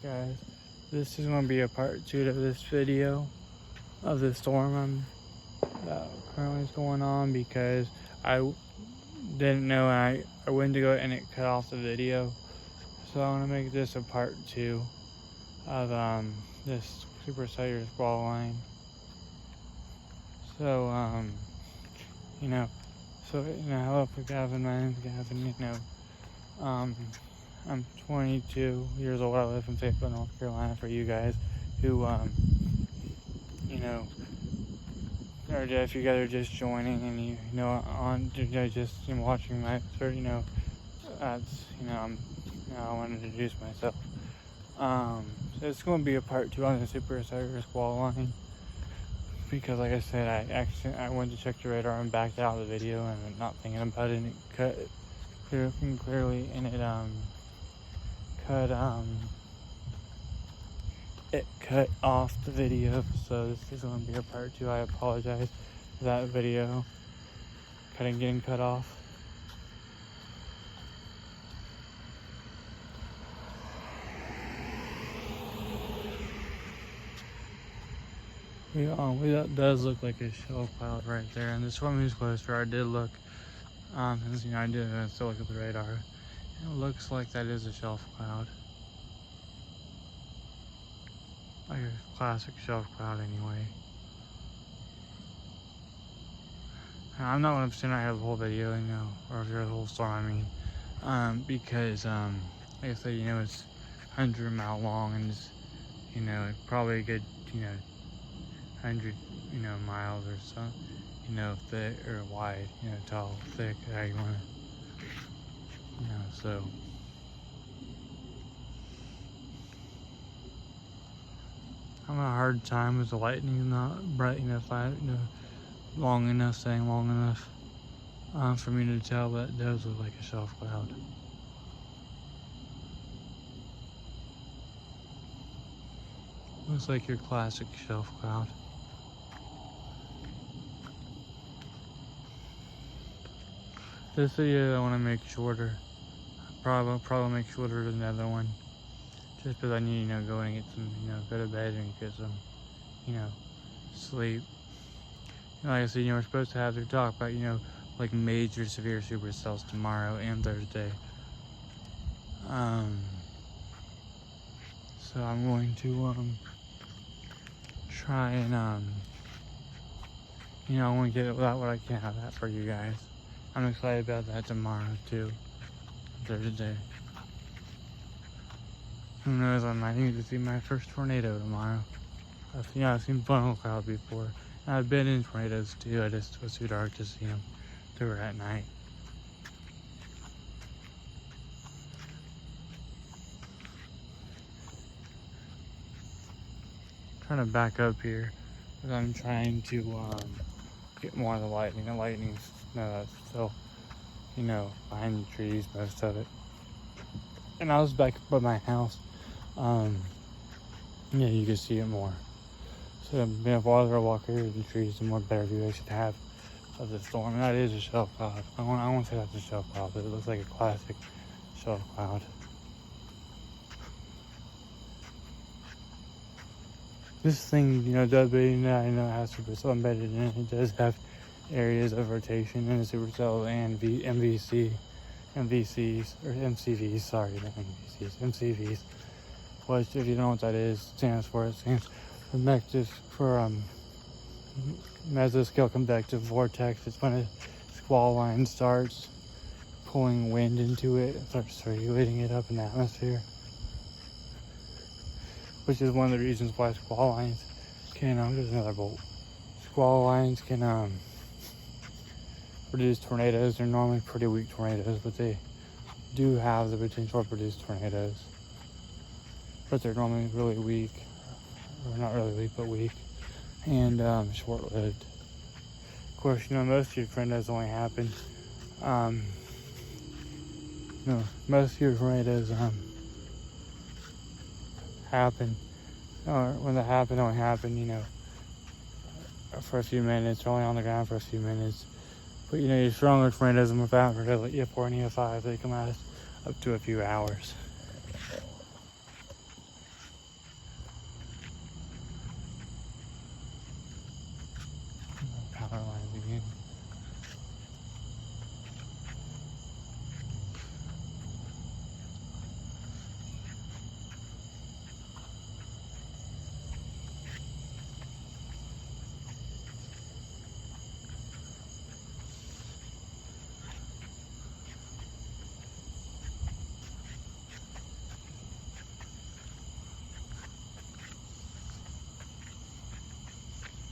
Guys, this is going to be a part 2 of this video of the storm that currently is going on, because I didn't know, and I went to go and it cut off the video. So I want to make this a part 2 of this supercell squall line. So hello Gavin, my name's Gavin. I'm 22 years old. I live in Fayetteville, North Carolina. For you guys who, or if you guys are just joining and just watching my, that's, I want to introduce myself. So it's going to be a part 2 on the supercell squall line, because like I said, I went to check the radar and backed out of the video and I'm not thinking about it, and it cut clearly, and it cut off the video. So this is going to be a part 2. I apologize for that video getting cut off. It does look like a shelf cloud right there, and the storm is closer. I did look, since I did still look at the radar. It looks like that is a shelf cloud, like a classic shelf cloud anyway. I'm not 100% I have the whole video, or the whole storm, because like I said, it's 100-mile long, and it's, probably a good, 100, miles or so, thick or wide, tall, thick, how you want to, so. I'm having a hard time with the lightning not bright enough, staying long enough, for me to tell, but it does look like a shelf cloud. Looks like your classic shelf cloud. This video I want to make shorter. Probably make shorter than the other one, just because I need to go and get some, go to bed and get some, sleep. Like I said, we're supposed to have to talk about, like major severe supercells tomorrow and Thursday. So I'm going to try and I want to get out what I can out of that for you guys. I'm excited about that tomorrow too, Thursday. Who knows, I might need to see my first tornado tomorrow. I've seen funnel clouds before. And I've been in tornadoes too. It was too dark to see them. They were at night. Trying to back up here, because I'm trying to get more of the lightning. The lightning's still, behind the trees, most of it. And I was back up by my house. You can see it more. So the farther I walk over the trees, the more better view I should have of the storm. And that is a shelf cloud. I won't say that's a shelf cloud, but it looks like a classic shelf cloud. This thing, does, but I know it has supercell embedded in it. It does have areas of rotation in the supercell and MCVs, sorry, not MVCs, MCVs. Which, if you don't know what that is, stands for mesoscale convective vortex. It's when a squall line starts pulling wind into it and starts circulating it up in the atmosphere. Which is one of the reasons why squall lines can, there's another bolt. Squall lines can produce tornadoes. They're normally pretty weak tornadoes, but they do have the potential to produce tornadoes. But they're normally really weak, or not really weak, but weak, and short-lived. Of course, most of your tornadoes only happen, most of your tornadoes happen, or when they happen, only happen, for a few minutes, or only on the ground for a few minutes. But your stronger tornadoes, more powerful, like E4 and E5, they can last up to a few hours.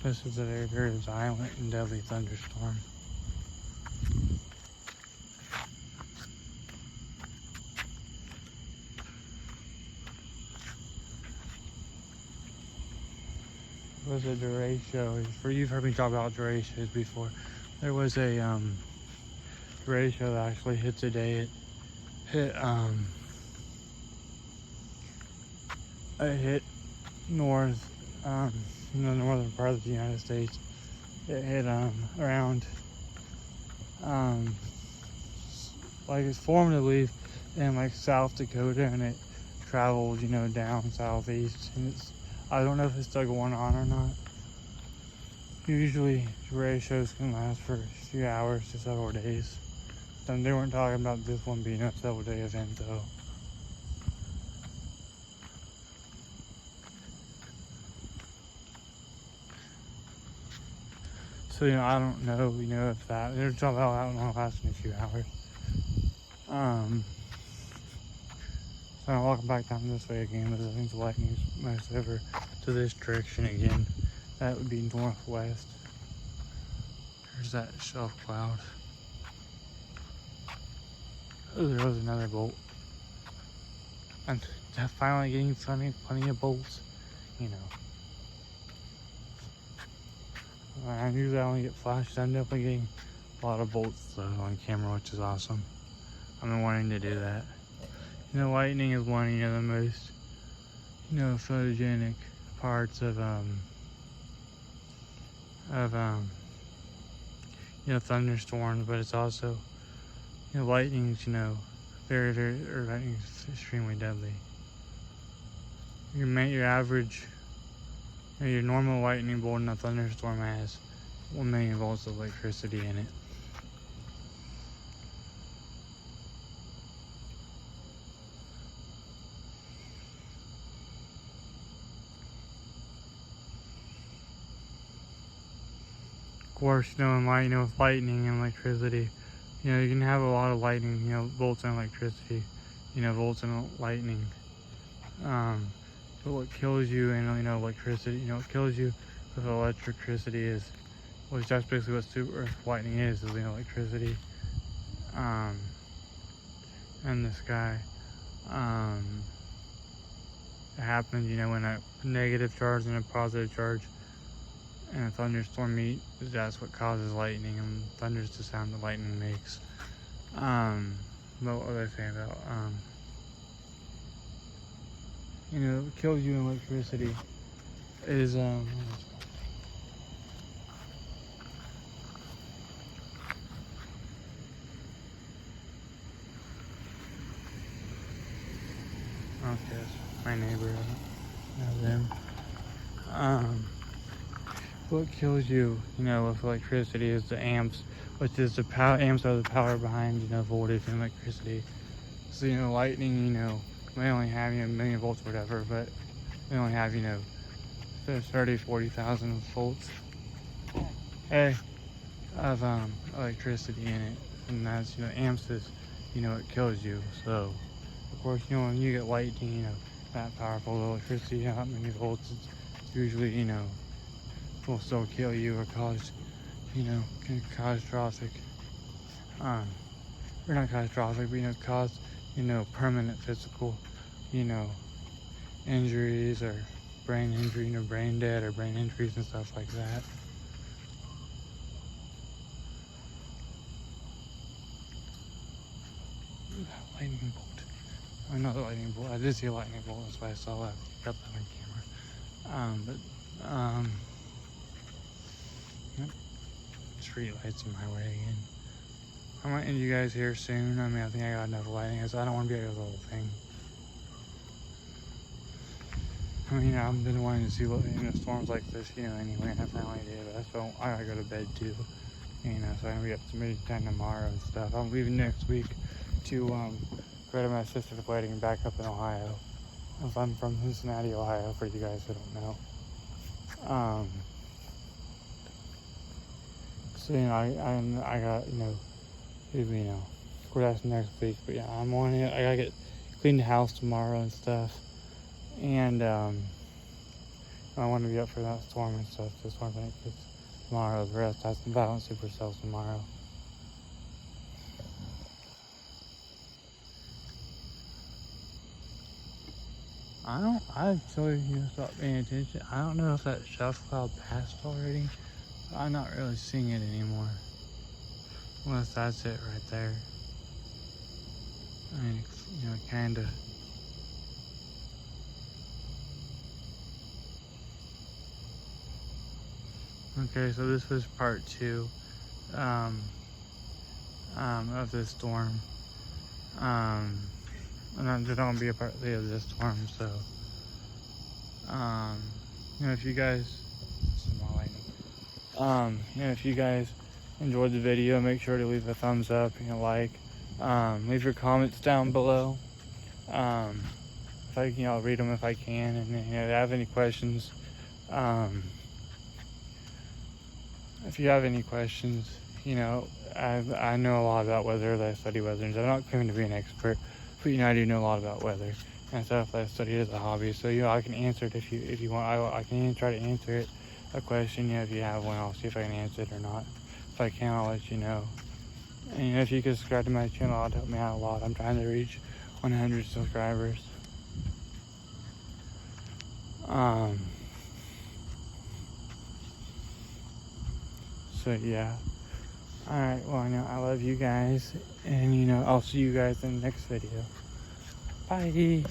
This is a very, very violent and deadly thunderstorm. It was a derecho. You've heard me talk about derechos before. There was a derecho that actually hit today. It hit north, in the northern part of the United States. It hit around like it's formed, I believe, in like South Dakota, and it traveled, down southeast. And I don't know if it's still going on or not. Usually, derechos can last for a few hours to several days. They weren't talking about this one being a several day event though. So, I don't know, if they're talking about that one lasting a few hours. So I'm walking back down this way again, because I think the lightning's most over to this direction again. That would be northwest. There's that shelf cloud. Oh, there was another bolt. I'm finally getting plenty of bolts, I usually only get flashes. I'm definitely getting a lot of bolts though on camera, which is awesome. I've been wanting to do that. Lightning is one of the most photogenic parts of thunderstorms, but it's also lightning's very, very, or lightning's extremely deadly. Your average, your normal lightning bolt in a thunderstorm has 1 million volts of electricity in it. Of course, with lightning and electricity, you can have a lot of lightning, volts and electricity, volts and lightning. But what kills you in, electricity, what kills you with electricity is, which that's basically what lightning is electricity, in the sky. It happens, when a negative charge and a positive charge and a thunderstorm meet. That's what causes lightning, and thunder is the sound that lightning makes. But what was I saying about, what kills you in electricity is, okay, that's my neighbor, not them. What kills you, with electricity is the amps, which is the power. Amps are the power behind, voltage and electricity. So, lightning, may only have, 1 million volts or whatever, but they only have, 40,000 volts of electricity in it. And that's, amps is, it kills you. So, of course, when you get lightning, that powerful electricity, that many volts, it's usually, will still kill you or cause, catastrophic, or not catastrophic, but, cause, permanent physical, injuries or brain injury, brain dead or brain injuries and stuff like that. Lightning bolt. Oh, not the lightning bolt. I did see a lightning bolt. That's why I saw that. Got that on camera. Yep. Street lights in my way again. I might end you guys here soon. I think I got enough lighting, so I don't want to be able to do the whole thing. I've been wanting to see storms like this, anyway, and I finally did. So I gotta go to bed too, so I'm gonna be up to midnight tomorrow and stuff. I'm leaving next week to go to my sister's wedding back up in Ohio. I'm from Cincinnati, Ohio, for you guys who don't know. So I got of course that's next week, but yeah, I'm on it. I gotta clean the house tomorrow and stuff, and I want to be up for that storm and stuff this morning because tomorrow's rest. Has some violent supercells tomorrow. I actually stopped paying attention. I don't know if that shelf cloud passed already. I'm not really seeing it anymore. Unless that's it right there. I mean, kinda. Okay, so this was part 2 of this storm. And there's gonna be a part 3 of this storm, so if you guys if you guys enjoyed the video, make sure to leave a thumbs up, like, leave your comments down below. If I I'll read them if I can, and if you have any questions, if you have any questions, I know a lot about weather. I study weather, and I'm not claiming to be an expert, but I do know a lot about weather and stuff. I study it as a hobby, so I can answer it if you want. I can try to answer it, a question. If you have one, I'll see if I can answer it or not. If I can, I'll let you know. And if you could subscribe to my channel, it'd help me out a lot. I'm trying to reach 100 subscribers. So yeah. Alright, well, I love you guys, and I'll see you guys in the next video. Bye.